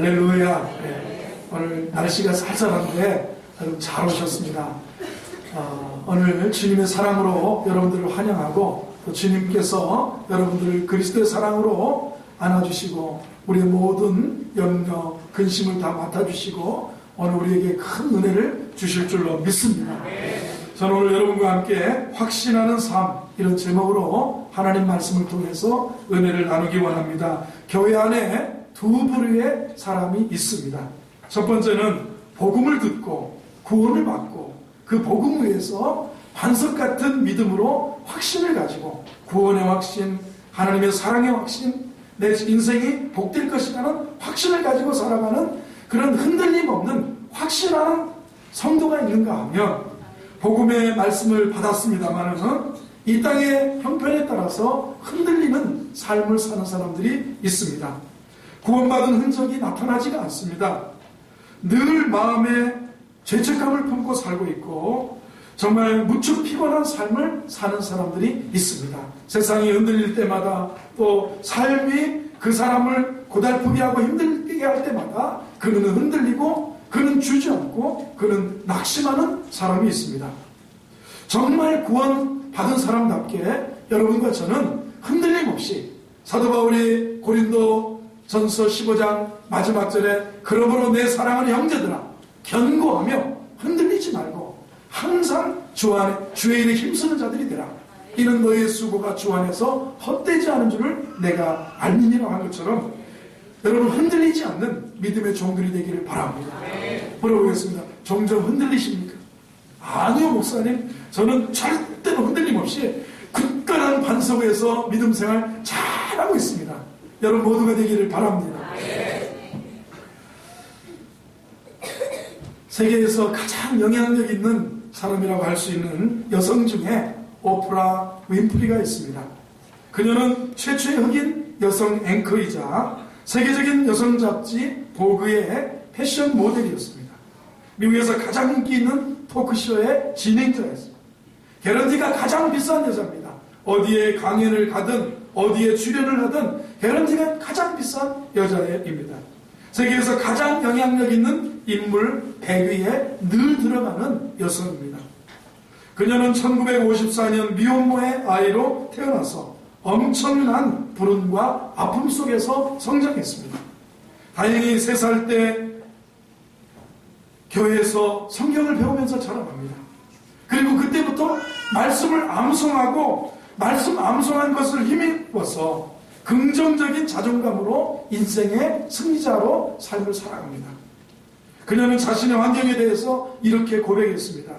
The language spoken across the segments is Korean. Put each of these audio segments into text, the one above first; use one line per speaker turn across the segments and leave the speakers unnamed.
할렐루야. 네. 오늘 날씨가 쌀쌀한데 여러분 잘 오셨습니다. 오늘 주님의 사랑으로 여러분들을 환영하고 또 주님께서 여러분들을 그리스도의 사랑으로 안아주시고 우리의 모든 염려, 근심을 다 맡아주시고 오늘 우리에게 큰 은혜를 주실 줄로 믿습니다. 저는 오늘 여러분과 함께 확신하는 삶 이런 제목으로 하나님 말씀을 통해서 은혜를 나누기 원합니다. 교회 안에 두 부류의 사람이 있습니다. 첫 번째는 복음을 듣고 구원을 받고 그 복음 위에서 반석 같은 믿음으로 확신을 가지고 구원의 확신, 하나님의 사랑의 확신, 내 인생이 복될 것이라는 확신을 가지고 살아가는 그런 흔들림 없는 확신하는 성도가 있는가 하면 복음의 말씀을 받았습니다만은 이 땅의 형편에 따라서 흔들리는 삶을 사는 사람들이 있습니다. 구원받은 흔적이 나타나지가 않습니다. 늘 마음에 죄책감을 품고 살고 있고 정말 무척 피곤한 삶을 사는 사람들이 있습니다. 세상이 흔들릴 때마다 또 삶이 그 사람을 고달프게 하고 힘들게 할 때마다 그는 흔들리고 그는 주저앉고 그는 낙심하는 사람이 있습니다. 정말 구원받은 사람답게 여러분과 저는 흔들림 없이 사도 바울이 고린도 전서 15장 마지막 절에 그러므로 내 사랑하는 형제들아 견고하며 흔들리지 말고 항상 주 안에 주의 일에 힘쓰는 자들이 되라. 이는 너의 수고가 주 안에서 헛되지 않은 줄을 내가 알미니라고 한 것처럼 여러분 흔들리지 않는 믿음의 종들이 되기를 바랍니다. 물어보겠습니다. 종종 흔들리십니까? 아니요 목사님, 저는 절대로 흔들림 없이 굳건한 반석 위에서 믿음 생활 잘하고 있습니다. 여러분 모두가 되기를 바랍니다. 세계에서 가장 영향력 있는 사람이라고 할 수 있는 여성 중에 오프라 윈프리가 있습니다. 그녀는 최초의 흑인 여성 앵커이자 세계적인 여성 잡지 보그의 패션 모델이었습니다. 미국에서 가장 인기 있는 토크쇼의 진행자였습니다. 개런티가 가장 비싼 여자입니다. 어디에 강연을 가든 어디에 출연을 하든 개런티가 가장 비싼 여자입니다. 세계에서 가장 영향력 있는 인물 100위에 늘 들어가는 여성입니다. 그녀는 1954년 미혼모의 아이로 태어나서 엄청난 불운과 아픔 속에서 성장했습니다. 다행히 3살 때 교회에서 성경을 배우면서 자라납니다. 그리고 그때부터 말씀을 암송하고 말씀 암송한 것을 힘입어서 긍정적인 자존감으로 인생의 승리자로 삶을 살아갑니다. 그녀는 자신의 환경에 대해서 이렇게 고백했습니다.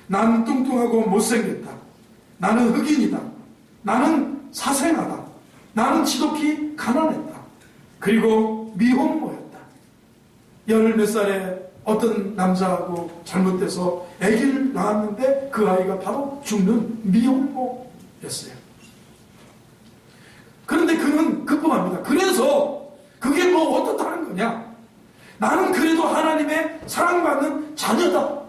난 뚱뚱하고 못생겼다. 나는 흑인이다. 나는 사생아다. 나는 지독히 가난했다. 그리고 미혼모였다. 10몇 살에 어떤 남자하고 잘못돼서 아기를 낳았는데 그 아이가 바로 죽는 미혼모였어요. 그런데 그는 극복합니다. 그래서 그게 뭐 어떻다는 거냐? 나는 그래도 하나님의 사랑받는 자녀다.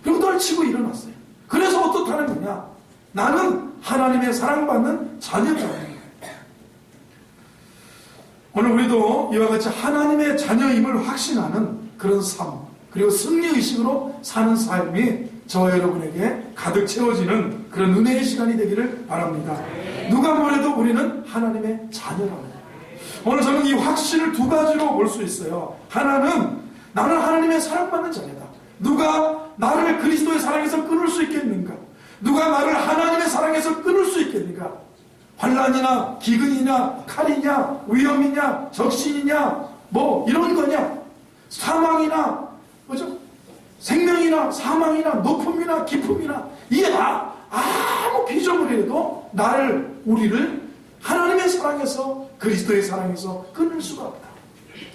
그리고 떨치고 일어났어요. 그래서 어떻다는 거냐? 나는 하나님의 사랑받는 자녀다. 오늘 우리도 이와 같이 하나님의 자녀임을 확신하는 그런 삶, 그리고 승리의식으로 사는 삶이 저와 여러분에게 가득 채워지는 그런 은혜의 시간이 되기를 바랍니다. 누가 뭐래도 우리는 하나님의 자녀랍니다. 오늘 저는 이 확신을 두 가지로 볼 수 있어요. 하나는 나는 하나님의 사랑받는 자녀다. 누가 나를 그리스도의 사랑에서 끊을 수 있겠는가? 누가 나를 하나님의 사랑에서 끊을 수 있겠는가? 환난이나 기근이냐, 칼이냐, 위험이냐, 적신이냐, 뭐 이런 거냐? 사망이나 뭐죠? 생명이나 사망이나 높음이나 깊음이나 이게 다 아무 비전을 해도 나를 우리를 하나님의 사랑에서 그리스도의 사랑에서 끊을 수가 없다.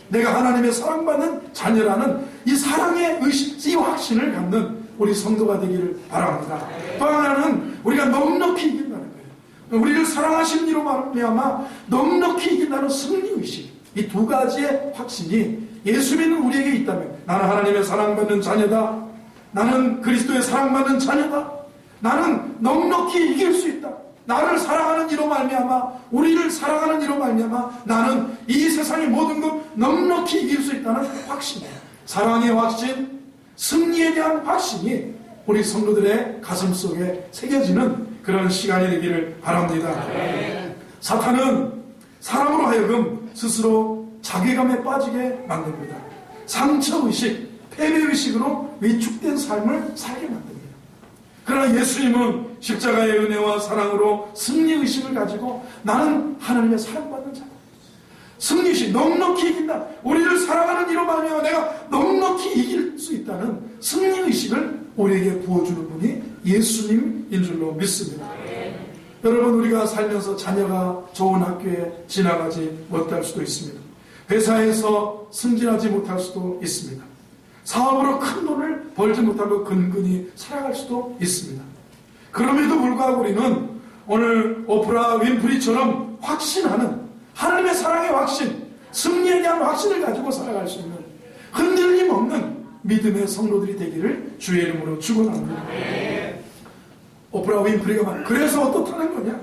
내가 하나님의 사랑받는 자녀라는 이 사랑의 의식, 이 확신을 갖는 우리 성도가 되기를 바랍니다. 또 하나는 우리가 넉넉히 이긴다는 거예요. 우리를 사랑하신 이로 말미암아 넉넉히 이긴다는 승리의식, 이 두 가지의 확신이 예수 믿는 우리에게 있다면 나는 하나님의 사랑받는 자녀다. 나는 그리스도의 사랑받는 자녀다. 나는 넉넉히 이길 수 있다. 나를 사랑하는 이로 말미암아, 우리를 사랑하는 이로 말미암아 나는 이 세상의 모든 것 넉넉히 이길 수 있다는 확신이에요. 사랑의 확신, 승리에 대한 확신이 우리 성도들의 가슴 속에 새겨지는 그런 시간이 되기를 바랍니다. 사탄은 사람으로 하여금 스스로 자괴감에 빠지게 만듭니다. 상처의식, 패배의식으로 위축된 삶을 살게 만듭니다. 그러나 예수님은 십자가의 은혜와 사랑으로 승리의식을 가지고 나는 하나님의 사랑받는 자다. 승리의식, 넉넉히 이긴다. 우리를 사랑하는 이로 말미암아 내가 넉넉히 이길 수 있다는 승리의식을 우리에게 부어주는 분이 예수님인 줄로 믿습니다. 여러분, 우리가 살면서 자녀가 좋은 학교에 지나가지 못할 수도 있습니다. 회사에서 승진하지 못할 수도 있습니다. 사업으로 큰 돈을 벌지 못하고 근근히 살아갈 수도 있습니다. 그럼에도 불구하고 우리는 오늘 오프라 윈프리처럼 확신하는 하나님의 사랑의 확신, 승리에 대한 확신을 가지고 살아갈 수 있는 흔들림 없는 믿음의 성도들이 되기를 주의 이름으로 축원합니다. 오프라 윈프리가 말, 그래서 어떻다는 거냐?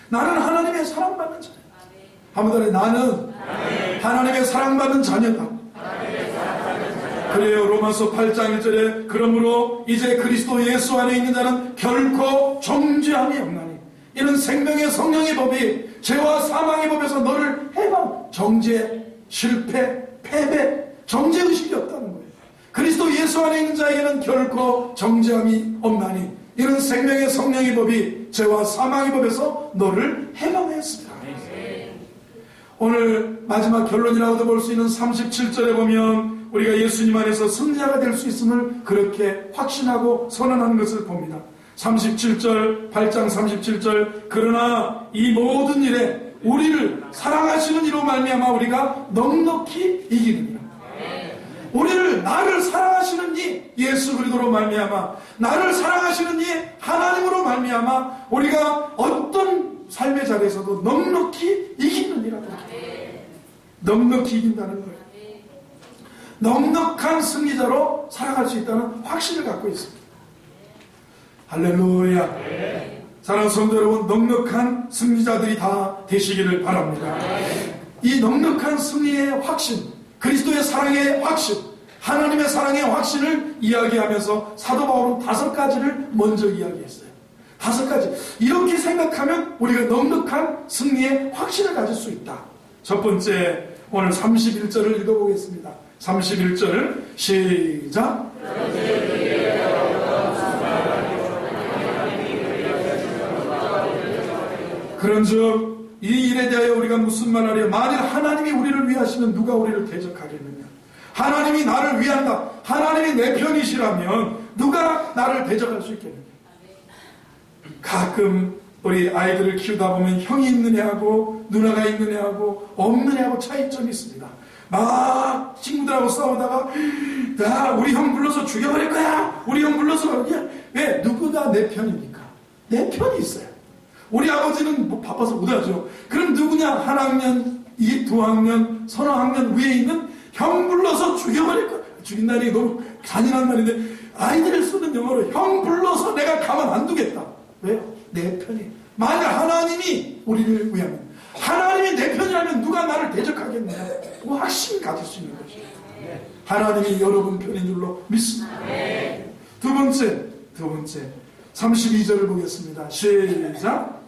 나는 하나님의 사랑받는 자녀다. 한번 더 나는 하나님의 사랑받는 자녀다. 그래요. 로마서 8장 1절에 그러므로 이제 그리스도 예수 안에 있는 자는 결코 정죄함이 없나니 이는 생명의 성령의 법이 죄와 사망의 법에서 너를 해방, 정죄, 실패, 패배, 정죄의식이 없다는 거예요. 그리스도 예수 안에 있는 자에게는 결코 정죄함이 없나니 이는 생명의 성령의 법이 죄와 사망의 법에서 너를 해방했습니다. 오늘 마지막 결론이라고도 볼 수 있는 37절에 보면 우리가 예수님 안에서 승리자가 될 수 있음을 그렇게 확신하고 선언하는 것을 봅니다. 37절, 8장 37절, 그러나 이 모든 일에 우리를 사랑하시는 이로 말미암아 우리가 넉넉히 이기느니라. 우리를, 나를 사랑하시는 이 예수 그리스도로 말미암아, 나를 사랑하시는 이 하나님으로 말미암아 우리가 어떤 삶의 자리에서도 넉넉히 이기느니라. 넉넉히 이긴다는 거예요. 넉넉한 승리자로 살아갈 수 있다는 확신을 갖고 있습니다. 할렐루야. 사랑하는 성도 여러분, 넉넉한 승리자들이 다 되시기를 바랍니다. 이 넉넉한 승리의 확신, 그리스도의 사랑의 확신, 하나님의 사랑의 확신을 이야기하면서 사도 바울은 5가지를 먼저 이야기했어요. 5가지. 이렇게 생각하면 우리가 넉넉한 승리의 확신을 가질 수 있다. 첫 번째, 오늘 31절을 읽어보겠습니다. 31절 시작. 그런즉 이 일에 대하여 우리가 무슨 말하랴? 만일 하나님이 우리를 위하시면 누가 우리를 대적하겠느냐? 하나님이 나를 위한다, 하나님이 내 편이시라면 누가 나를 대적할 수 있겠느냐? 가끔 우리 아이들을 키우다 보면 형이 있는 애하고 누나가 있는 애하고 없는 애하고 차이점이 있습니다. 막 친구들하고 싸우다가 우리 형 불러서 죽여버릴 거야, 우리 형 불러서. 왜? 누구가 내 편입니까? 내 편이 있어요. 우리 아버지는 뭐 바빠서 못하죠. 그럼 누구냐? 한 학년, 두 학년, 서너 학년 위에 있는 형 불러서 죽여버릴 거야. 죽인다니 너무 잔인한 말인데 아이들을 쓰는 영어로 형 불러서 내가 가만 안 두겠다. 왜요? 내 편이. 만약 하나님이 우리를 위하면, 하나님이 내 편이라면 누가 나를 대적하겠느냐? 그 확신 가질 수 있는 것이에요. 하나님이 여러분 편인 줄로 믿습니다. 두 번째 32절을 보겠습니다. 시작.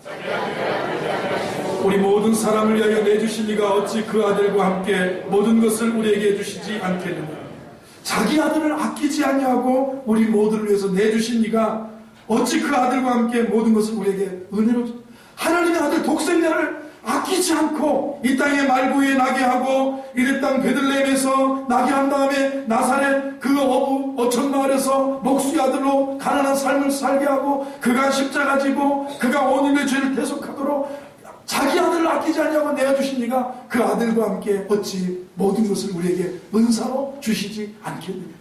우리 모든 사람을 위하여 내주신 이가 어찌 그 아들과 함께 모든 것을 우리에게 해주시지 않겠느냐? 자기 아들을 아끼지 아니하고 우리 모두를 위해서 내주신 이가 어찌 그 아들과 함께 모든 것을 우리에게 은혜로, 하나님의 아들 독생자를 아끼지 않고 이 땅에 말구에 나게 하고 이래 땅 베들레헴에서 나게 한 다음에 나사렛 그 어촌 마을에서 목수의 아들로 가난한 삶을 살게 하고 그가 십자가 지고 그가 온 인류의 죄를 대속하도록 자기 아들을 아끼지 않냐고 내어주신 이가 그 아들과 함께 어찌 모든 것을 우리에게 은사로 주시지 않겠느냐?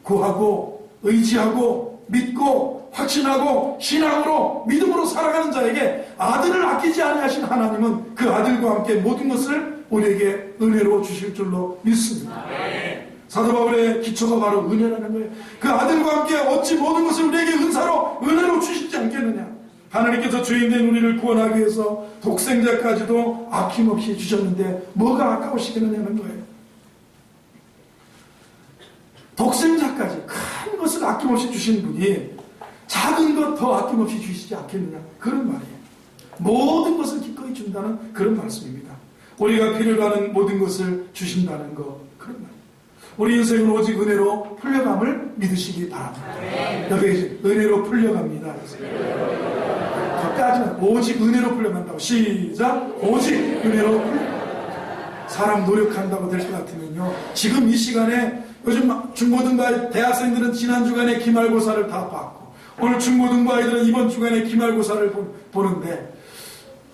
구하고 의지하고 믿고 확신하고 신앙으로 믿음으로 살아가는 자에게 아들을 아끼지 아니하신 하나님은 그 아들과 함께 모든 것을 우리에게 은혜로 주실 줄로 믿습니다. 사도 바울의 기초가 바로 은혜라는 거예요. 그 아들과 함께 어찌 모든 것을 우리에게 은사로 은혜로 주시지 않겠느냐? 하나님께서 죄인된 우리를 구원하기 위해서 독생자까지도 아낌없이 주셨는데 뭐가 아까우시겠느냐는 거예요. 독생자까지 큰 것을 아낌없이 주신 분이 작은 것 더 아낌없이 주시지 않겠느냐, 그런 말이에요. 모든 것을 기꺼이 준다는 그런 말씀입니다. 우리가 필요로 모든 것을 주신다는 거, 그런 말이에요. 우리 인생은 오직 은혜로 풀려감을 믿으시기 바랍니다. 여기 은혜로 풀려갑니다. 더 까지만 오직 은혜로 풀려간다고. 시작. 오직 은혜로 풀려간다. 사람 노력한다고 될 것 같으면요, 지금 이 시간에 요즘 중고등부 대학생들은 지난 주간에 기말고사를 다 봤고, 오늘 중고등부 아이들은 이번 주간에 기말고사를 보는데,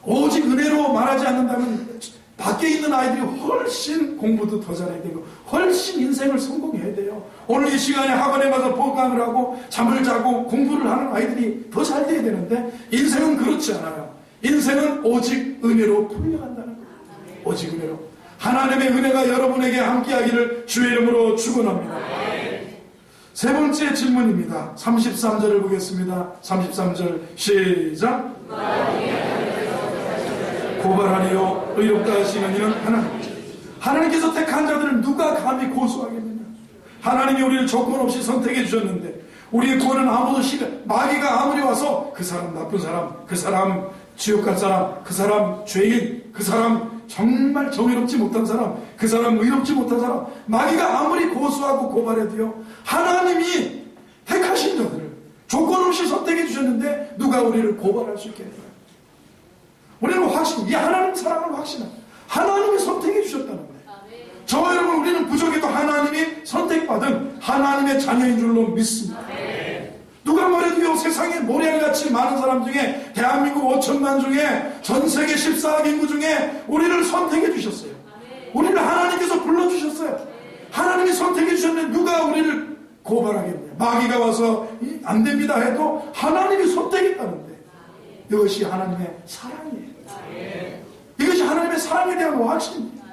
오직 은혜로 말하지 않는다면 밖에 있는 아이들이 훨씬 공부도 더 잘해야 되고 훨씬 인생을 성공해야 돼요. 오늘 이 시간에 학원에 가서 보강을 하고 잠을 자고 공부를 하는 아이들이 더 잘 돼야 되는데, 인생은 그렇지 않아요. 인생은 오직 은혜로 풀려간다는 거예요. 오직 은혜로. 하나님의 은혜가 여러분에게 함께하기를 주의 이름으로 축원합니다. 세 번째 질문입니다. 33절을 보겠습니다. 33절 시작. 고발하리요 의롭다 하시는 이는 하나님. 하나님께서 택한 자들을 누가 감히 고소하겠느냐. 하나님이 우리를 조건 없이 선택해 주셨는데, 우리의 구원은 아무도 마귀가 아무리 와서 그 사람 나쁜 사람, 그 사람 지옥 갈 사람, 그 사람 죄인, 그 사람 정말 정의롭지 못한 사람, 그 사람 의롭지 못한 사람, 마귀가 아무리 고소하고 고발해도요, 하나님이 택하신 자들을 조건 없이 선택해 주셨는데 누가 우리를 고발할 수 있겠느냐. 우리는 확신, 이 하나님 사랑을 확신합니다. 하나님이 선택해 주셨다는 거예요. 저와 여러분, 우리는 부족해도 하나님이 선택받은 하나님의 자녀인 줄로 믿습니다. 누가 뭐래도요, 세상에 모래같이 많은 사람 중에, 대한민국 5천만 중에, 전 세계 14억 인구 중에 우리를 선택해 주셨어요. 우리를 하나님께서 불러주셨어요. 하나님이 선택해 주셨는데 누가 우리를 고발하겠냐. 마귀가 와서 안 됩니다 해도 하나님이 선택했다는데, 이것이 하나님의 사랑이에요. 이것이 하나님의 사랑에 대한 확신입니다.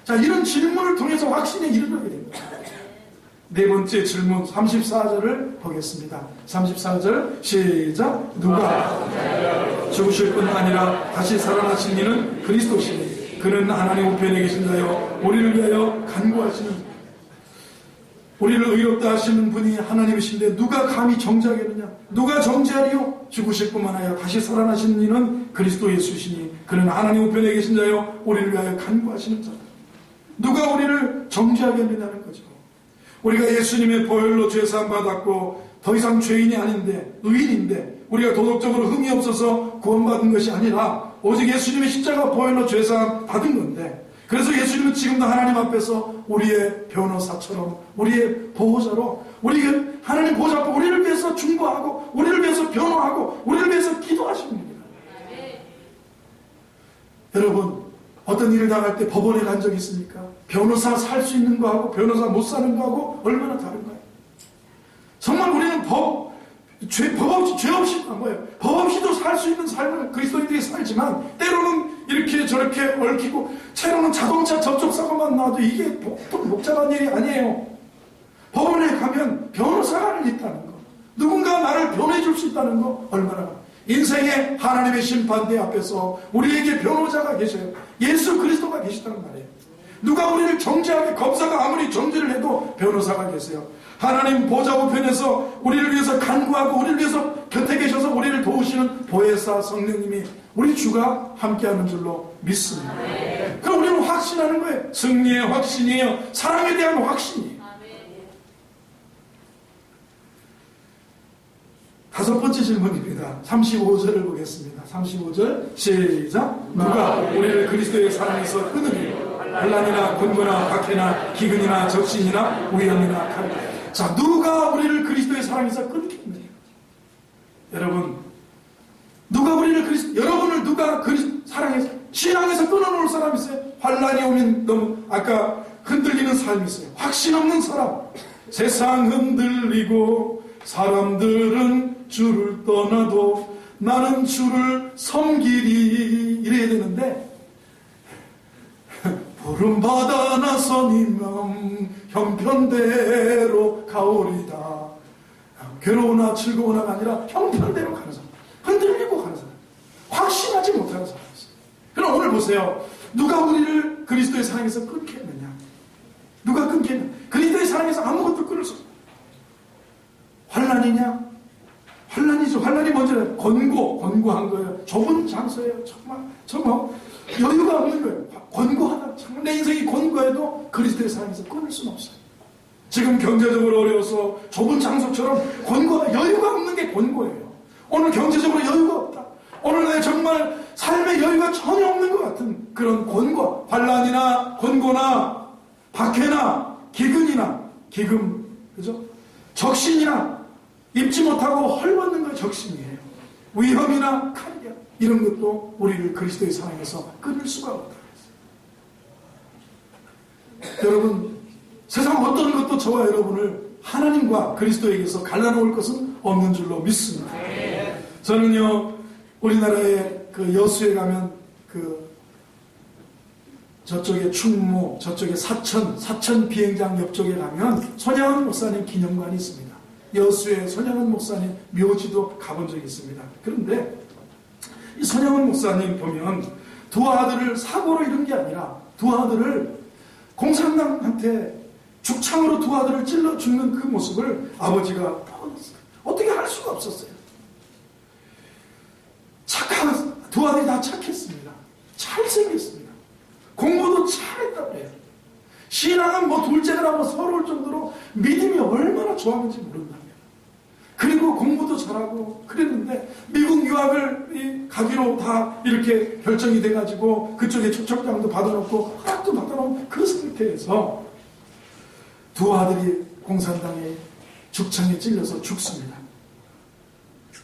자, 이런 질문을 통해서 확신에 이르게 됩니다. 네 번째 질문 34절을 보겠습니다. 34절 시작. 누가 죽으실 뿐 아니라 다시 살아나신 이는 그리스도시니 그는 하나님 우편에 계신 자요 우리를 위하여 간구하시는, 우리를 의롭다 하시는 분이 하나님이신데 누가 감히 정죄하겠느냐. 누가 정죄하리요. 죽으실 뿐만 아니라 다시 살아나신 이는 그리스도 예수시니 그는 하나님 우편에 계신 자요 우리를 위하여 간구하시는 자다. 누가 우리를 정죄하겠느냐는 거죠. 우리가 예수님의 보혈로 죄사함 받았고 더 이상 죄인이 아닌데 의인인데, 우리가 도덕적으로 흠이 없어서 구원받은 것이 아니라 오직 예수님의 십자가 보혈로 죄사함 받은 건데, 그래서 예수님은 지금도 하나님 앞에서 우리의 변호사처럼, 우리의 보호자로, 하나님 보호자 앞에 우리를 위해서 중보하고 우리를 위해서 변호하고 우리를 위해서 기도하시는 분입니다. 여러분, 어떤 일을 당할 때 법원에 간 적 있습니까? 변호사 살 수 있는 거하고 변호사 못 사는 거하고 얼마나 다른가요? 정말 우리는 법 없이 간 거예요. 법 없이도 살 수 있는 삶을 그리스도인들이 살지만, 때로는 이렇게 저렇게 얽히고, 채로는 자동차 접촉사고만 나와도 이게 보통 복잡한 일이 아니에요. 법원에 가면 변호사가 있다는 거, 누군가 나를 변호해 줄 수 있다는 거, 얼마나 인생의 하나님의 심판대 앞에서 우리에게 변호자가 계셔요. 예수 그리스도가 계시다는 말이에요. 누가 우리를 정죄하게, 검사가 아무리 정죄를 해도 변호사가 계세요. 하나님 보좌 우편에서 우리를 위해서 간구하고 우리를 위해서 곁에 계셔서 우리를 도우시는 보혜사 성령님이 우리 주가 함께하는 줄로 믿습니다. 그럼 우리는 확신하는 거예요. 승리의 확신이에요. 사랑에 대한 확신이에요. 다섯 번째 질문입니다. 35절을 보겠습니다. 35절 시작. 누가 우리를 그리스도의 사랑에서 끊으리요. 환난이나 곤고나 박해나 기근이나 적신이나 위험이나 칼. 자, 누가 우리를 그리스도의 사랑에서 끊겠느냐. 여러분, 누가 우리를 여러분을 누가 사랑해서, 신앙에서 끊어놓을 사람 있어요? 환난이 오면 너무 아까 흔들리는 삶이 있어요. 확신 없는 사람. 세상 흔들리고 사람들은 주를 떠나도 나는 주를 섬기리, 이래야 되는데, 부름받아 나서니면 형편대로 가오리다. 괴로우나 즐거우나가 아니라 형편대로 가는 사람. 흔들리고 가는 사람, 확신하지 못하는 사람이었어요. 그럼 오늘 보세요. 누가 우리를 그리스도의 사랑에서 끊게 했느냐? 누가 끊게 했느냐? 그리스도의 사랑에서 아무것도 끊을 수 없어요. 환난이냐? 환난이죠. 환난이 먼저 권고한 거예요. 좁은 장소예요. 정말 여유가 없는 거예요. 권고하다. 정말 내 인생이 권고해도 그리스도의 사랑에서 끊을 수는 없어요. 지금 경제적으로 어려워서 좁은 장소처럼 여유가 없는 게 권고예요. 오늘 경제적으로 여유가 없다. 오늘 내 정말 삶의 여유가 전혀 없는 것 같은 그런 권고, 환난이나 권고나 박해나 기금, 그죠? 적신이나 입지 못하고 헐벗는 거 적신이에요. 위험이나 칼이야. 이런 것도 우리를 그리스도의 사랑에서 끊을 수가 없다. 여러분, 세상 어떤 것도 저와 여러분을 하나님과 그리스도에게서 갈라놓을 것은 없는 줄로 믿습니다. 저는요, 우리나라의 그 여수에 가면 저쪽에 충무, 저쪽에 사천 비행장 옆쪽에 가면 손양원 목사님 기념관이 있습니다. 여수에 손양원 목사님 묘지도 가본 적이 있습니다. 그런데 이 손양원 목사님 보면 두 아들을 사고로 잃은 게 아니라 두 아들을 공산당한테 죽창으로 두 아들을 찔러 죽는 그 모습을 아버지가 어떻게 할 수가 없었어요. 두 아들이 다 착했습니다. 잘생겼습니다. 공부도 잘했다고 해요. 신앙은 둘째들하고 서러울 정도로 믿음이 얼마나 좋았는지 모른답니다. 그리고 공부도 잘하고 그랬는데 미국 유학을 가기로 다 이렇게 결정이 돼가지고 그쪽에 초청장도 받아놓고 허락도 받아놓은 그 상태에서 두 아들이 공산당의 죽창에 찔려서 죽습니다.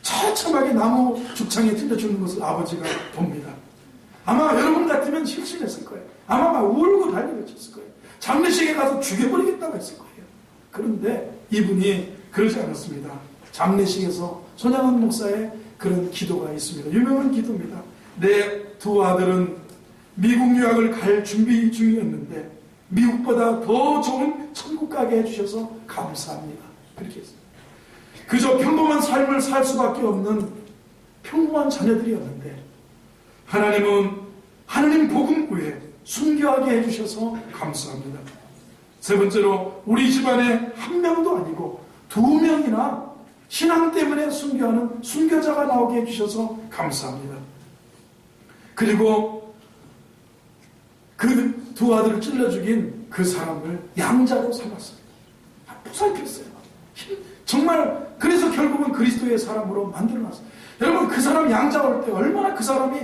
처참하게 나무 죽창에 찔려 죽는 것을 아버지가 봅니다. 아마 여러분 같으면 실신했을 거예요. 아마 막 울고 난리를 쳤을 거예요. 장례식에 가서 죽여버리겠다고 했을 거예요. 그런데 이분이 그러지 않았습니다. 장례식에서 손양원 목사의 그런 기도가 있습니다. 유명한 기도입니다. 내 두 아들은 미국 유학을 갈 준비 중이었는데 미국보다 더 좋은 천국 가게 해주셔서 감사합니다. 그렇게 했습니다. 그저 평범한 삶을 살 수밖에 없는 평범한 자녀들이었는데 하나님은 하나님 복음구에 순교하게 해주셔서 감사합니다. 세 번째로 우리 집안에 한 명도 아니고 두 명이나 신앙 때문에 순교하는 순교자가 나오게 해주셔서 감사합니다. 그리고 그 두 아들을 찔러 죽인 그 사람을 양자로 삼았습니다. 보살폈어요. 정말 그래서 결국은 그리스도의 사람으로 만들어놨어요. 여러분, 그 사람 양자 올 때 얼마나 그 사람이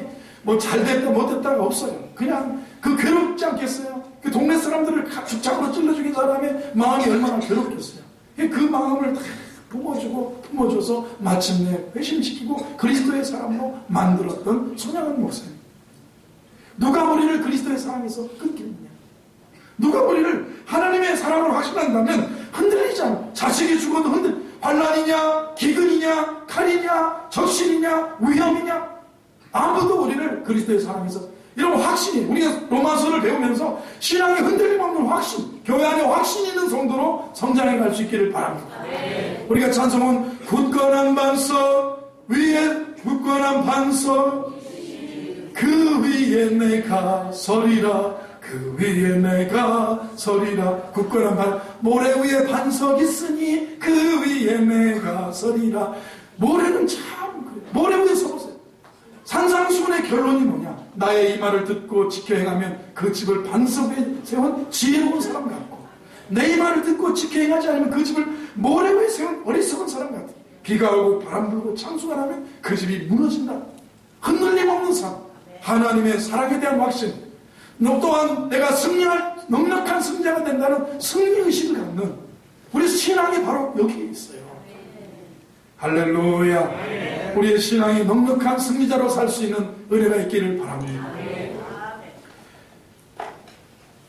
잘 됐다 못됐다가 없어요. 그냥 괴롭지 않겠어요? 그 동네 사람들을 죽창으로 찔러 죽인 사람의 마음이 얼마나 괴롭겠어요. 그 마음을 다 품어줘서 마침내 회심시키고 그리스도의 사람으로 만들었던 손양원 목사님. 누가 우리를 그리스도의 사랑에서 끊기느냐? 누가 우리를 하나님의 사랑으로 확신한다면 흔들리지 않아. 자식이 죽어도 환난이냐, 기근이냐, 칼이냐, 적신이냐, 위험이냐, 아무도 우리를 그리스도의 사랑에서 이런 확신이, 우리가 로마서를 배우면서 신앙의 흔들림 없는 확신, 교회 안에 확신 있는 성도로 성장해 갈 수 있기를 바랍니다. 우리가 찬송은 굳건한 반석 위에 굳건한 반석 그 위에 내가 서리라, 그 위에 내가 서리라. 굳건한 모래 위에 반석 있으니 그 위에 내가 서리라. 모래는 참 그래. 모래 위에 서보세요. 산상수훈의 결론이 뭐냐? 나의 이 말을 듣고 지켜 행하면 그 집을 반석 위에 세운 지혜로운 사람 같고, 내 이 말을 듣고 지켜 행하지 않으면 그 집을 모래 위에 세운 어리석은 사람 같아. 비가 오고 바람 불고 창수가 나면 그 집이 무너진다. 흔들림 없는 삶, 하나님의 사랑에 대한 확신, 또한 내가 승리할 넉넉한 승자가 된다는 승리의식을 갖는 우리 신앙이 바로 여기에 있어요. 할렐루야. 우리의 신앙이 넉넉한 승리자로 살 수 있는 은혜가 있기를 바랍니다.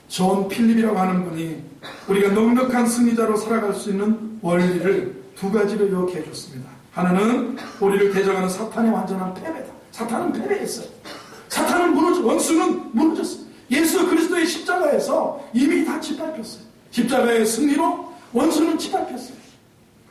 존 필립이라고 하는 분이 우리가 넉넉한 승리자로 살아갈 수 있는 원리를 두 가지로 이렇게 해줬습니다. 하나는 우리를 대적하는 사탄의 완전한 패배다. 사탄은 패배했어요. 사탄은 원수는 무너졌어요. 예수 그리스도의 십자가에서 이미 다 짓밟혔어요. 십자가의 승리로 원수는 짓밟혔어요.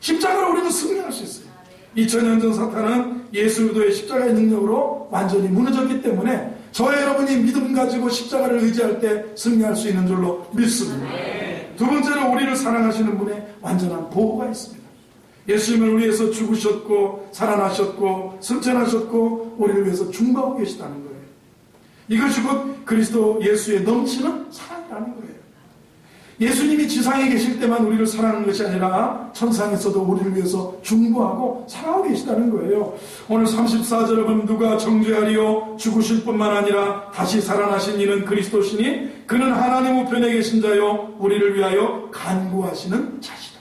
십자가로 우리는 승리할 수 있어요. 2000년 전 사탄은 예수 그리스도의 십자가의 능력으로 완전히 무너졌기 때문에 저와 여러분이 믿음 가지고 십자가를 의지할 때 승리할 수 있는 줄로 믿습니다. 두 번째로 우리를 사랑하시는 분의 완전한 보호가 있습니다. 예수님을 우리 위해서 죽으셨고 살아나셨고 승천하셨고 우리를 위해서 중보하고 계시다는 거예요. 이것이 곧 그리스도 예수의 넘치는 사랑이라는 거예요. 예수님이 지상에 계실 때만 우리를 사랑하는 것이 아니라 천상에서도 우리를 위해서 중보하고 사랑하고 계시다는 거예요. 오늘 34절에 보면 누가 정죄하리요 죽으실 뿐만 아니라 다시 살아나신 이는 그리스도시니 그는 하나님 우편에 계신 자요 우리를 위하여 간구하시는 자시다.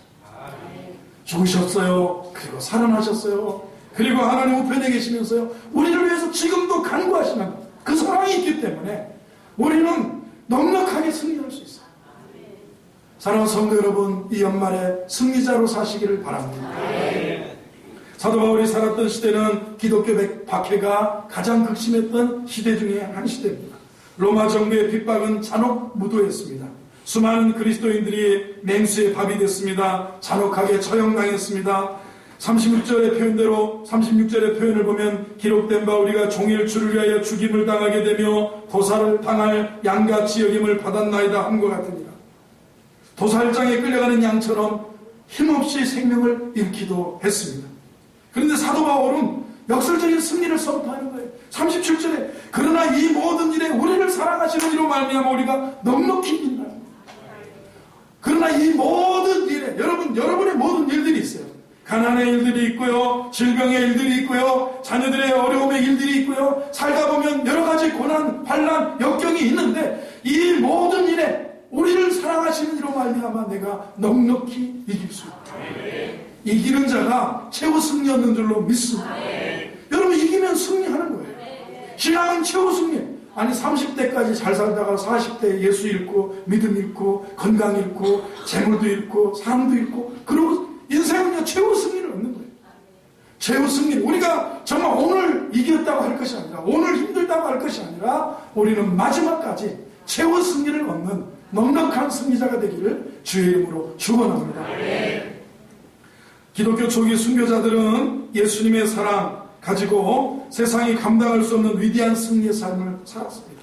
죽으셨어요. 그리고 살아나셨어요. 그리고 하나님 우편에 계시면서요 우리를 위해서 지금도 간구하시는 그 사랑이 있기 때문에 우리는 넉넉하게 승리할 수 있어요. 사랑하는 성도 여러분, 이 연말에 승리자로 사시기를 바랍니다. 사도 바울이 살았던 시대는 기독교 박해가 가장 극심했던 시대 중에 한 시대입니다. 로마 정부의 핍박은 잔혹 무도했습니다. 수많은 그리스도인들이 맹수의 밥이 됐습니다. 잔혹하게 처형당했습니다. 36절의 표현을 보면 기록된 바 우리가 종일 주를 위하여 죽임을 당하게 되며 도살을 당할 양같이 여김을 받았나이다 함과 같으니라. 도살장에 끌려가는 양처럼 힘없이 생명을 잃기도 했습니다. 그런데 사도 바울은 역설적인 승리를 선포하는 거예요. 37절에 그러나 이 모든 일에 우리를 사랑하시는 이로 말미암아 우리가 넉넉히 이긴다. 그러나 이 모든 일에 여러분의 모든 일들이 있어요. 가난의 일들이 있고요, 질병의 일들이 있고요, 자녀들의 어려움의 일들이 있고요, 살다 보면 여러 가지 고난, 환난, 역경이 있는데 이 모든 일에 우리를 사랑하시는 이로 말미암아 내가 넉넉히 이길 수 있다. 이기는 자가 최후 승리 얻는 줄로 믿습니다. 여러분 이기면 승리하는 거예요. 신앙은 최후 승리. 아니 30대까지 잘 살다가 40대에 예수 잃고 믿음 잃고 건강 잃고 재물도 잃고 사람도 잃고 그리고 인생은요 최후 승리를 얻는 거예요. 최후 승리. 우리가 정말 오늘 이겼다고 할 것이 아니라 오늘 힘들다고 할 것이 아니라 우리는 마지막까지 최후 승리를 얻는 넉넉한 승리자가 되기를 주의 이름으로 축원합니다. 기독교 초기 순교자들은 예수님의 사랑 가지고 세상이 감당할 수 없는 위대한 승리의 삶을 살았습니다.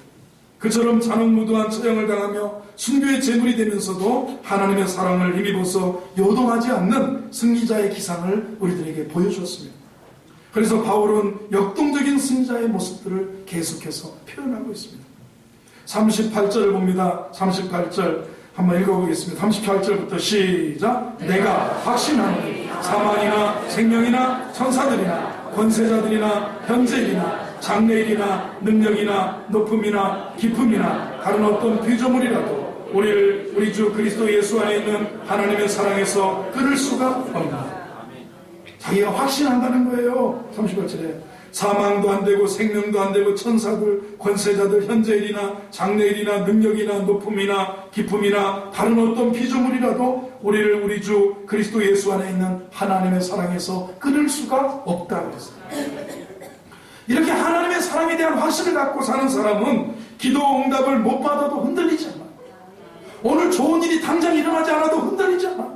그처럼 잔혹무도한 처형을 당하며 순교의 제물이 되면서도 하나님의 사랑을 힘입어서 요동하지 않는 승리자의 기상을 우리들에게 보여주었습니다. 그래서 바울은 역동적인 승리자의 모습들을 계속해서 표현하고 있습니다. 38절을 봅니다. 38절 한번 읽어보겠습니다. 38절부터 시작. 내가 확신하노니 사망이나 생명이나 천사들이나 권세자들이나 현재일이나 장래일이나 능력이나 높음이나 깊음이나 다른 어떤 피조물이라도 우리를 우리 주 그리스도 예수 안에 있는 하나님의 사랑에서 끊을 수가 없다. 자기가 확신한다는 거예요. 38절에 사망도 안 되고 생명도 안 되고 천사들, 권세자들, 현재일이나 장래일이나 능력이나 높음이나 깊음이나 다른 어떤 피조물이라도 우리를 우리 주 그리스도 예수 안에 있는 하나님의 사랑에서 끊을 수가 없다고 했어요. 이렇게 하나님의 사랑에 대한 확신을 갖고 사는 사람은 기도 응답을 못 받아도 흔들리지 않아. 오늘 좋은 일이 당장 일어나지 않아도 흔들리지 않아.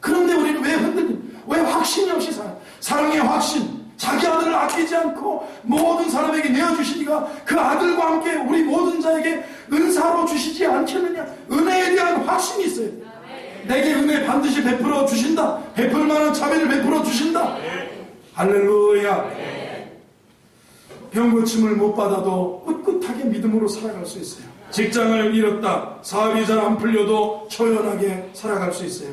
그런데 우리는 왜 흔들립니까? 왜 확신이 없이 살아요? 사랑의 확신. 자기 아들을 아끼지 않고 모든 사람에게 내어주시니까 그 아들과 함께 우리 모든 자에게 은사로 주시지 않겠느냐. 은혜에 대한 확신이 있어요. 내게 은혜 반드시 베풀어 주신다. 베풀 만한 자비를 베풀어 주신다. 할렐루야. 병고침을 못 받아도 꿋꿋하게 믿음으로 살아갈 수 있어요. 직장을 잃었다. 사업이 잘 안 풀려도 초연하게 살아갈 수 있어요.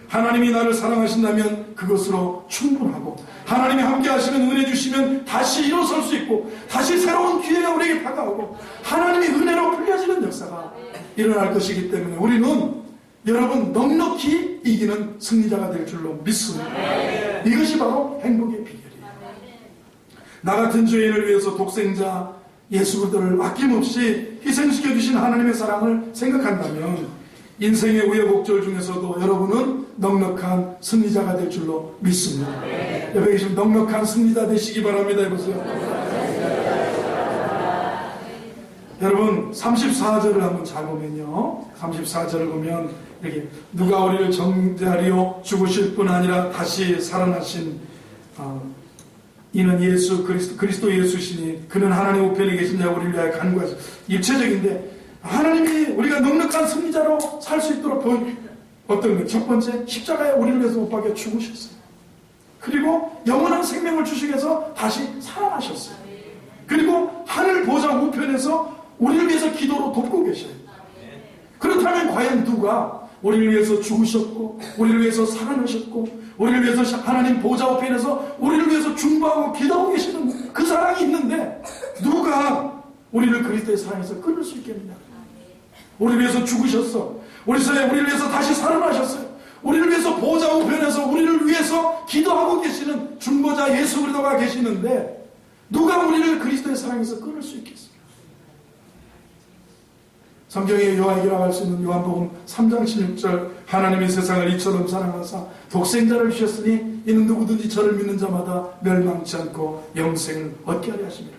하나님이 나를 사랑하신다면 그것으로 충분하고 하나님이 함께 하시는 은혜 주시면 다시 일어설 수 있고 다시 새로운 기회가 우리에게 다가오고 하나님의 은혜로 풀려지는 역사가 일어날 것이기 때문에 우리는 여러분 넉넉히 이기는 승리자가 될 줄로 믿습니다. 이것이 바로 행복의 비결이에요. 나 같은 죄인을 위해서 독생자 예수 그리스도를 아낌없이 희생시켜 주신 하나님의 사랑을 생각한다면 인생의 우여곡절 중에서도 여러분은 넉넉한 승리자가 될 줄로 믿습니다. 옆에 계신 넉넉한 승리자 되시기 바랍니다. 해보세요. 여러분 34절을 한번 잘 보면요, 34절을 보면 이렇게 누가 우리를 정죄하리요 죽으실 뿐 아니라 다시 살아나신 이는 예수 그리스도 예수시니 그는 하나님 우편에 계신 자 우리를 위하여 간구하시. 입체적인데 하나님이 우리가 넉넉한 승리자로 살 수 있도록 어떤 것? 첫 번째, 십자가에 우리를 위해서 못 박혀 죽으셨어요. 그리고 영원한 생명을 주시기 위해서 다시 살아나셨어요. 그리고 하늘 보좌 우편에서 우리를 위해서 기도로 돕고 계셔요. 그렇다면 과연 누가 우리를 위해서 죽으셨고 우리를 위해서 살아나셨고 우리를 위해서 하나님 보좌 우편에서 우리를 위해서 중보하고 기도하고 계시는 그 사랑이 있는데 누가 우리를 그리스도의 사랑에서 끊을 수 있겠느냐? 우리를 위해서 죽으셨어. 우리를 위해서 다시 살아나셨어요. 우리를 위해서 보좌 우편에서 우리를 위해서 기도하고 계시는 중보자 예수 그리스도가 계시는데 누가 우리를 그리스도의 사랑에서 끊을 수 있겠어요? 성경의 요한이라고 할 수 있는 요한복음 3장 16절 하나님이 세상을 이처럼 사랑하사 독생자를 주셨으니 이는 누구든지 저를 믿는 자마다 멸망치 않고 영생을 얻게 하려 하십니다.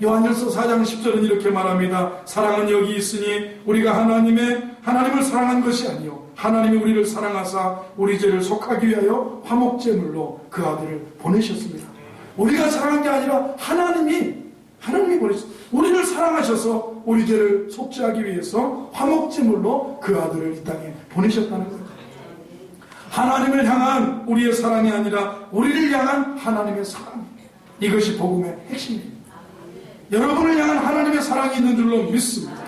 요한일서 4장 10절은 이렇게 말합니다. 사랑은 여기 있으니 우리가 하나님을 사랑한 것이 아니요 하나님이 우리를 사랑하사 우리 죄를 속하기 위하여 화목제물로 그 아들을 보내셨습니다. 우리가 사랑한 게 아니라 하나님이 보내셨습니다. 우리를 사랑하셔서 우리 죄를 속죄하기 위해서 화목제물로 그 아들을 이 땅에 보내셨다는 거예요. 하나님을 향한 우리의 사랑이 아니라 우리를 향한 하나님의 사랑, 이것이 복음의 핵심입니다. 여러분을 향한 하나님의 사랑이 있는 줄로 믿습니다.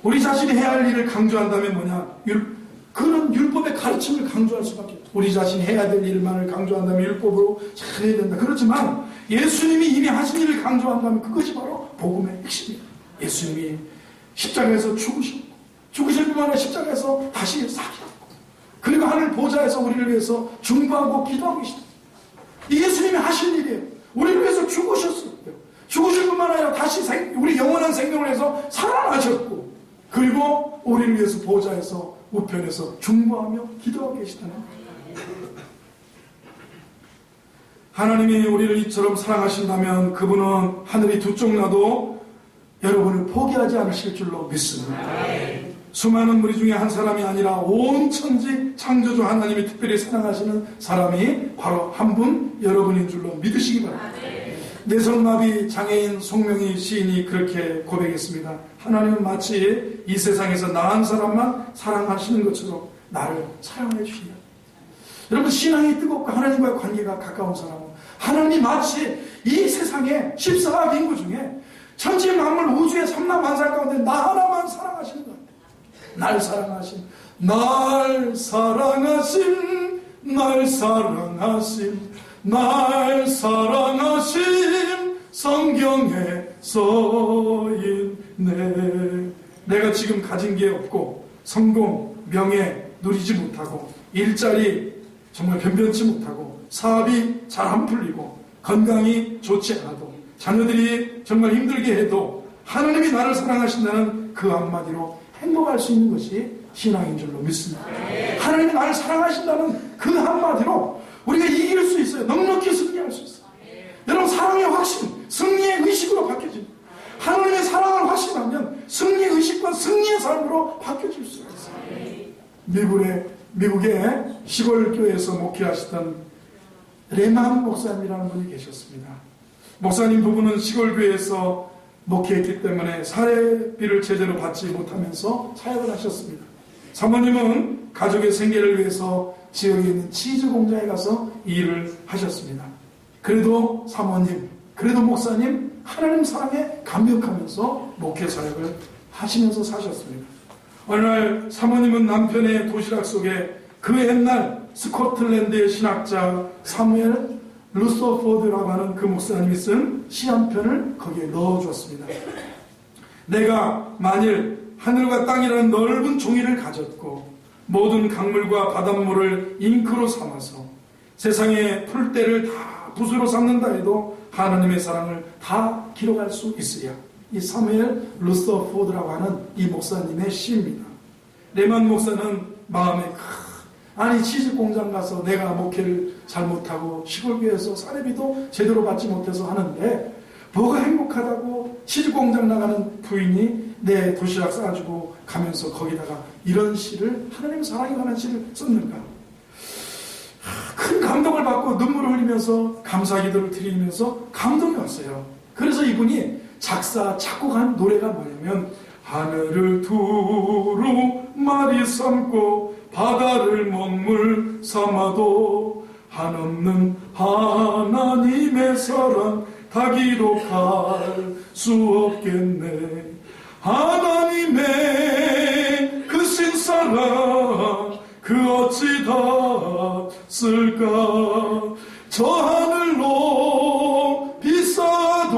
우리 자신이 해야 할 일을 강조한다면 뭐냐? 그런 율법의 가르침을 강조할 수밖에 없어요. 우리 자신이 해야 될 일만을 강조한다면 율법으로 잘 해야 된다. 그렇지만 예수님이 이미 하신 일을 강조한다면 그것이 바로 복음의 핵심이에요. 예수님이 십자가에서 죽으실 뿐만 아니라 십자가에서 다시 살아났고 그리고 하늘 보좌에서 우리를 위해서 중보하고 기도하고 계시다. 이 예수님이 하신 일이에요. 우리를 위해서 죽으셨어요. 죽으실 뿐만 아니라 다시 우리 영원한 생명을 해서 살아나셨고 그리고 우리를 위해서 보좌에서 우편에서 중보하며 기도하고 계시다는 거예요. 하나님이 우리를 이처럼 사랑하신다면 그분은 하늘이 두 쪽 나도 여러분을 포기하지 않으실 줄로 믿습니다. 수많은 무리 중에 한 사람이 아니라 온 천지 창조주 하나님이 특별히 사랑하시는 사람이 바로 한 분 여러분인 줄로 믿으시기 바랍니다. 내성마비 장애인 송명희 시인이 그렇게 고백했습니다. 하나님은 마치 이 세상에서 나 한 사람만 사랑하시는 것처럼 나를 사랑해 주시냐. 여러분 신앙이 뜨겁고 하나님과의 관계가 가까운 사람은 하나님이 마치 이 세상에 14억 인구 중에 천지 만물 우주의 삼라만상 가운데 나 하나만 사랑하시는 것 같아요. 날 사랑하신 날 사랑하신 성경에 써있네. 내가 지금 가진 게 없고 성공, 명예 누리지 못하고 일자리 정말 변변치 못하고 사업이 잘 안 풀리고 건강이 좋지 않아도 자녀들이 정말 힘들게 해도 하나님이 나를 사랑하신다는 그 한마디로 행복할 수 있는 것이 신앙인 줄로 믿습니다. 하나님이 나를 사랑하신다는 그 한마디로 우리가 이길 수 있어요. 넉넉히 승리할 수 있어요. 여러분 사랑의 확신, 승리의 의식으로 바뀌어집니다. 하나님의 사랑을 확신하면 승리의 의식과 승리의 삶으로 바뀌어질 수가 있어요. 미국의 시골 교회에서 목회하시던 레만 목사님이라는 분이 계셨습니다. 목사님 부부는 시골 교회에서 목회했기 때문에 사례비를 제대로 받지 못하면서 사역을 하셨습니다. 사모님은 가족의 생계를 위해서 지역에 있는 치즈 공장에 가서 일을 하셨습니다. 그래도 사모님, 그래도 목사님 하나님 사랑에 감격하면서 목회 사역을 하시면서 사셨습니다. 어느 날 사모님은 남편의 도시락 속에 그 옛날 스코틀랜드의 신학자 사무엘 루서포드라고 하는 그 목사님이 쓴 시 한 편을 거기에 넣어주었습니다. 내가 만일 하늘과 땅이라는 넓은 종이를 가졌고 모든 강물과 바닷물을 잉크로 삼아서 세상의 풀떼를 다 붓으로 삼는다 해도 하나님의 사랑을 다 기록할 수 있으랴. 이 사무엘 루서포드라고 하는 이 목사님의 시입니다. 레만 목사는 마음에 아니 치즈 공장 가서 내가 목회를 잘못하고 시골교회에서 사례비도 제대로 받지 못해서 하는데 뭐가 행복하다고 치즈공장 나가는 부인이 내 도시락 싸가지고 가면서 거기다가 이런 시를, 하나님 사랑에 관한 시를 썼는가. 큰 감동을 받고 눈물을 흘리면서 감사기도를 드리면서 감동이 왔어요. 그래서 이분이 작곡한 노래가 뭐냐면, 하늘을 두루 마리 삼고 바다를 먹물 삼아도 한없는 하나님의 사랑 닿기로 갈 수 없겠네. 하나님의 그 신사랑 그 어찌 닿았을까. 저 하늘로 비싸도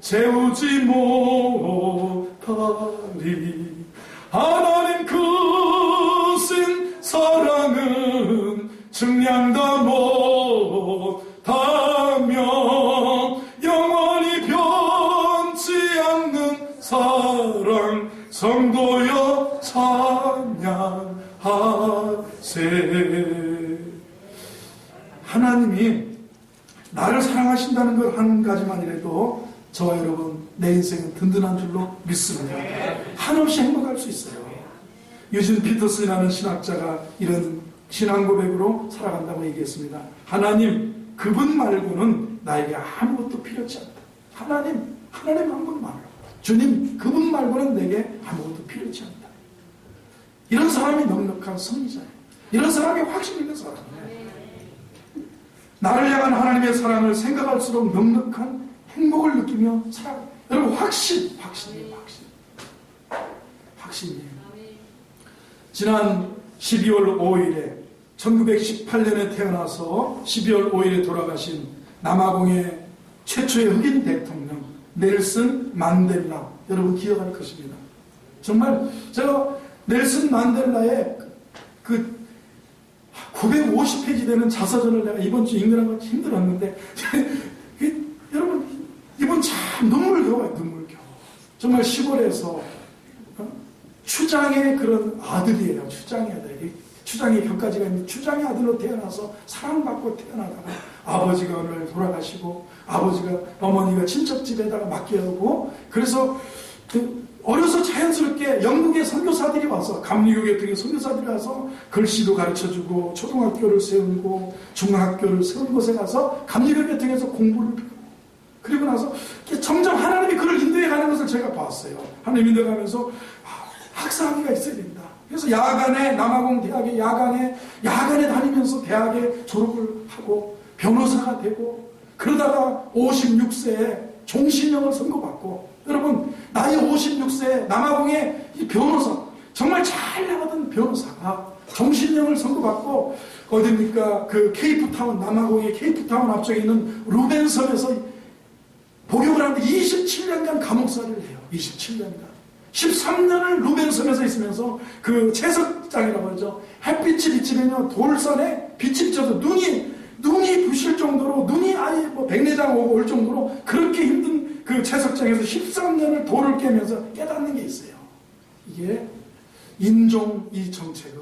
채우지 못하리. 하나님 그 신사랑은 증량다 못하며 영원히 변치 않는 사랑 성도여 찬양하세. 하나님이 나를 사랑하신다는 것 한 가지만이라도 저와 여러분 내 인생은 든든한 줄로 믿습니다. 한없이 행복할 수 있어요. 유진 피터슨이라는 신학자가 이런 신앙 고백으로 살아간다고 얘기했습니다. 하나님, 그분 말고는 나에게 아무것도 필요치 않다. 하나님 한 분만. 주님, 그분 말고는 내게 아무것도 필요치 않다. 이런 사람이 넉넉한 승리자예요. 이런 사람이 확신 있는 사람이에요. 나를 향한 하나님의 사랑을 생각할수록 넉넉한 행복을 느끼며 살아가요. 여러분, 확신이에요. 확신이에요. 지난 12월 5일에 1918년에 태어나서 12월 5일에 돌아가신 남아공의 최초의 흑인 대통령 넬슨 만델라, 여러분 기억할 것입니다. 정말 제가 넬슨 만델라의 그 950페이지 되는 자서전을 내가 이번 주 읽느라 힘들었는데 여러분, 이분 참 눈물겨워요. 눈물겨워. 정말 시골에서 추장의 그런 아들이에요. 추장의 아들. 추장의 격가지가 있는 추장의 아들로 태어나서 사랑받고 태어나다가 아버지가 어느 날 돌아가시고 어머니가 친척집에다가 맡겨오고, 그래서 어려서 자연스럽게 영국의 선교사들이 와서, 감리교 같은 선교사들이 와서 글씨도 가르쳐주고 초등학교를 세우고 중학교를 세운 곳에 가서 감리교 같은 데서 공부를 배우고, 그리고 나서 점점 하나님이 그를 인도해 가는 것을 제가 봤어요. 하나님 인도해 가면서 학사학위가 있어야 된다. 그래서 야간에 남아공 대학에 야간에 다니면서 대학에 졸업을 하고 변호사가 되고, 그러다가 56세에 종신형을 선고받고, 여러분 나이 56세에 남아공의 이 변호사, 정말 잘 나가던 변호사가 종신형을 선고받고 어딥니까, 그 케이프타운, 남아공의 케이프타운 앞쪽에 있는 루벤섬에서 복역을 하는데 27년간 감옥살이를 해요. 27년간 13년을 루벤섬에서 있으면서 그 채석장이라고 하죠. 햇빛이 비치면요 돌산에 빛이 비쳐서 눈이 부실 정도로, 눈이 아예 뭐 백내장 오고 올 정도로 그렇게 힘든 그 채석장에서 13년을 돌을 깨면서 깨닫는 게 있어요. 이게 인종 이 정책은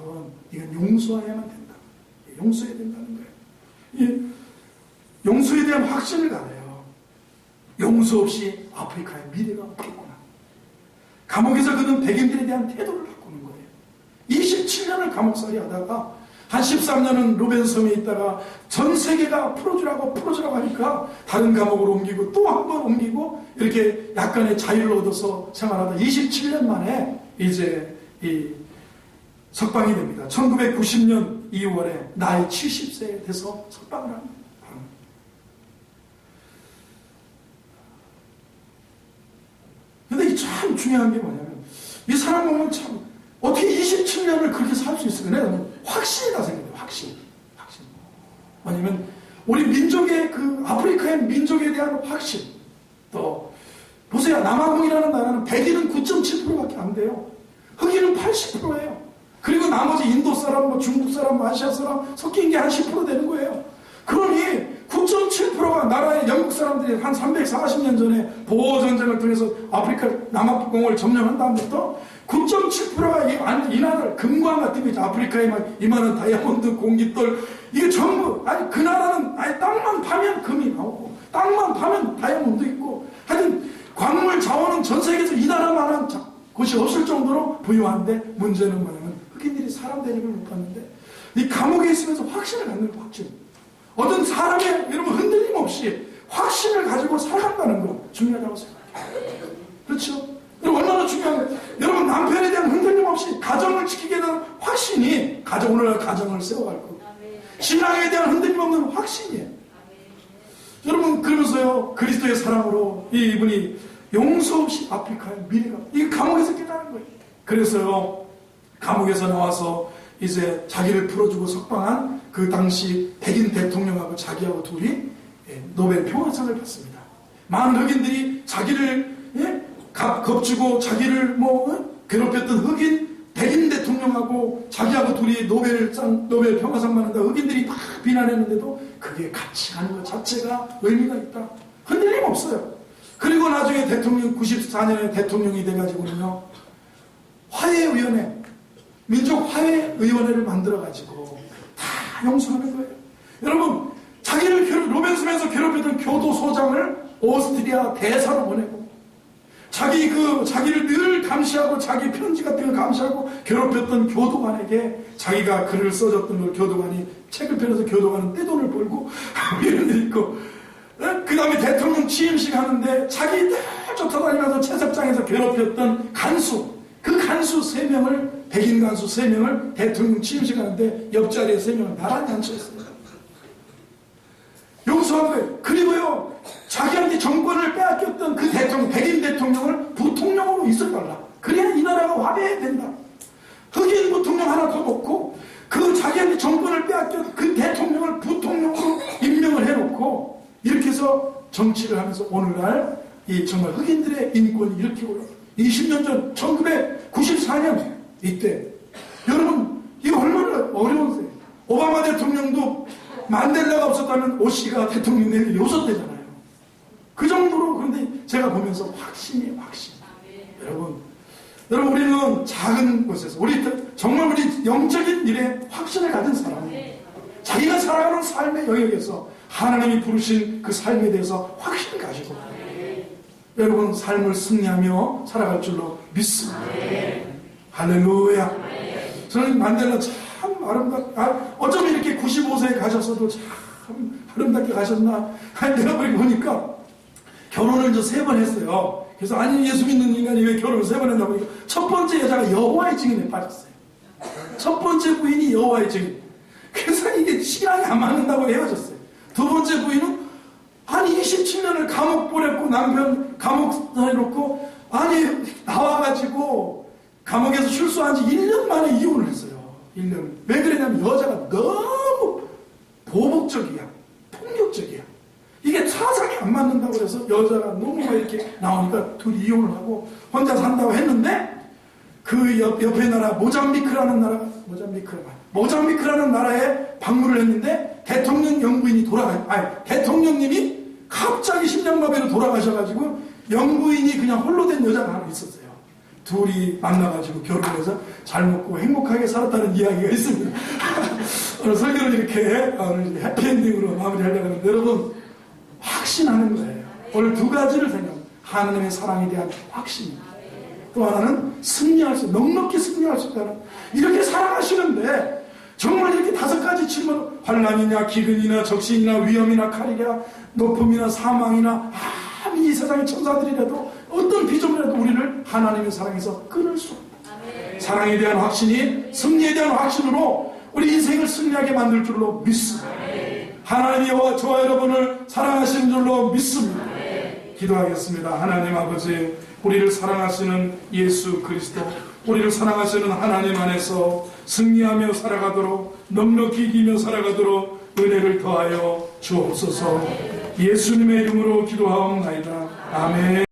이건 용서해야만 된다. 용서해야 된다는 거예요. 이 용서에 대한 확신을 가져요. 용서 없이 아프리카의 미래가 없겠구나. 감옥에서 그는 백인들에 대한 태도를 바꾸는 거예요. 27년을 감옥살이 하다가 한 13년은 루벤섬에 있다가 전 세계가 풀어주라고 하니까 다른 감옥으로 옮기고 또 한 번 옮기고 이렇게 약간의 자유를 얻어서 생활하다 27년 만에 이제 이 석방이 됩니다. 1990년 2월에 나이 70세에 돼서 석방을 합니다. 근데 참 중요한 게 뭐냐면, 이 사람 보면 참 어떻게 27년을 그렇게 살 수 있을까? 내가 확신이다 생각해요. 확신. 왜냐면 우리 민족의 그 아프리카의 민족에 대한 확신. 또 보세요. 남아공이라는 나라는 백인은 9.7%밖에 안 돼요. 흑인은 80%예요. 그리고 나머지 인도 사람, 뭐 중국 사람, 아시아 사람 섞인 게 한 10% 되는 거예요. 그러니 9.7%가 나라의 영국 사람들이 한 340년 전에 보호전쟁을 통해서 아프리카 남아공을 점령한 다음부터 9.7%가 이 나라를 금광 같은 거 있죠. 아프리카에 막 이만한 다이아몬드, 공깃돌, 이게 전부, 아니 그 나라는 아니 땅만 파면 금이 나오고 땅만 파면 다이아몬드 있고, 하여튼 광물 자원은 전 세계에서 이 나라만한 곳이 없을 정도로 부유한데 문제는 뭐냐면 흑인들이 사람 대접을 못 받는데 이 감옥에 있으면서 확신을 갖는 거, 확신. 어떤 사람의 여러분 흔들림 없이 확신을 가지고 살아간다는 거 중요하다고 생각해요. 그렇죠? 여러분 얼마나 중요한가요? 여러분 남편에 대한 흔들림 없이 가정을 지키게 되는 확신이 오늘날 가정을 세워갈 거고 신앙에 대한 흔들림 없는 확신이에요. 여러분 그러면서요 그리스도의 사랑으로 이분이 용서 없이 아프리카의 미래가 이 감옥에서 깨달은 거예요. 그래서요 감옥에서 나와서 이제 자기를 풀어주고 석방한 그 당시 백인 대통령하고 자기하고 둘이 노벨 평화상을 받습니다. 많은 흑인들이 자기를 겁주고 자기를 괴롭혔던 흑인 백인 대통령하고 자기하고 둘이 노벨 평화상 받는다 흑인들이 막 비난했는데도 그게 같이 가는 것 자체가 의미가 있다. 흔들림 없어요. 그리고 나중에 대통령 94년에 대통령이 돼가지고는요 화해위원회 민족 화해위원회를 만들어가지고 다 용서하는 거예요. 여러분 자기를 로맨스에서 괴롭혔던 교도소장을 오스트리아 대사로 보내고 자기를 늘 감시하고 자기 편지 같은 걸 감시하고 괴롭혔던 교도관에게 자기가 글을 써줬던 걸 교도관이 책을 펴서 교도관은 떼돈을 벌고 이런 일이 있고 그 다음에 대통령 취임식 하는데 자기 늘 쫓아다니면서 채석장에서 괴롭혔던 간수 그 간수 3명을 백인 간수 3명을 대통령 취임식 하는데 옆자리에 3명을 나란히 앉혀있어요. 용서한 거예요. 그리고요 자기한테 정권을 빼앗겼던 그 대통령 백인 대통령을 부통령으로 있어달라. 그래야 이 나라가 화해해야 된다. 흑인 부통령 하나 더 놓고 그 자기한테 정권을 빼앗겼던 그 대통령을 부통령으로 임명을 해놓고 이렇게 해서 정치를 하면서 오늘날 이 정말 흑인들의 인권이 이렇게 올라 20년 전 1994년 이때 여러분 이거 얼마나 어려운 세 오바마 대통령도 만델라가 없었다면 오씨가 대통령 되기 요섭되잖아요. 그 정도로. 그런데 제가 보면서 확신이에요. 확신. 여러분 우리는 작은 곳에서 정말 우리 영적인 일에 확신을 가진 사람이에요. 자기가 살아가는 삶의 영역에서 하나님이 부르신 그 삶에 대해서 확신을 가지고 여러분 삶을 승리하며 살아갈 줄로 믿습니다. 할렐루야. 저는 만델라 참 어쩜 이렇게 95세에 가셨어도 참 아름답게 가셨나. 내가 보니까 결혼을 이제 3번 했어요. 그래서 아니 예수 믿는 인간이 왜 결혼을 3번 했나 보니까 첫 번째 여자가 여호와의 증인에 빠졌어요. 첫 번째 부인이 여호와의 증인. 그래서 이게 신앙이 안 맞는다고 헤어졌어요. 두 번째 부인은 아니 27년을 감옥 보냈고 남편 감옥 해놓고 아니 나와가지고 감옥에서 출소한 지 1년 만에 이혼을 했어요. 1년. 왜 그러냐면 여자가 너무 보복적이야. 폭력적이야. 이게 사상이 안 맞는다고 그래서 여자가 너무 이렇게 나오니까 둘이 이혼을 하고 혼자 산다고 했는데 그 옆에 나라 모잠비크라는 나라에 방문을 했는데 대통령 영부인이 대통령님이 갑자기 심장마비로 돌아가셔가지고 영부인이 그냥 홀로 된 여자가 하나 있었어요. 둘이 만나가지고 결혼해서 잘 먹고 행복하게 살았다는 이야기가 있습니다. 오늘 설교를 이렇게 오늘 해피엔딩으로 마무리하려고 하는데 여러분 확신하는 거예요. 오늘 2가지를 생각합니다. 하나님의 사랑에 대한 확신입니다. 또 하나는 넉넉히 승리할 수 있다는 이렇게 사랑하시는데 정말 이렇게 5가지 질문 환난이냐 기근이나 적신이나 위험이나 칼이냐 높음이나 사망이나 아무리 이 세상의 천사들이라도 어떤 비전이라도 우리를 하나님의 사랑에서 끊을 수 없다. 사랑에 대한 확신이 승리에 대한 확신으로 우리 인생을 승리하게 만들 줄로 믿습니다. 하나님이 저와 여러분을 사랑하시는 줄로 믿습니다. 기도하겠습니다. 하나님 아버지 우리를 사랑하시는 예수 그리스도 우리를 사랑하시는 하나님 안에서 승리하며 살아가도록 넉넉히 이기며 살아가도록 은혜를 더하여 주옵소서. 예수님의 이름으로 기도하옵나이다. 아멘.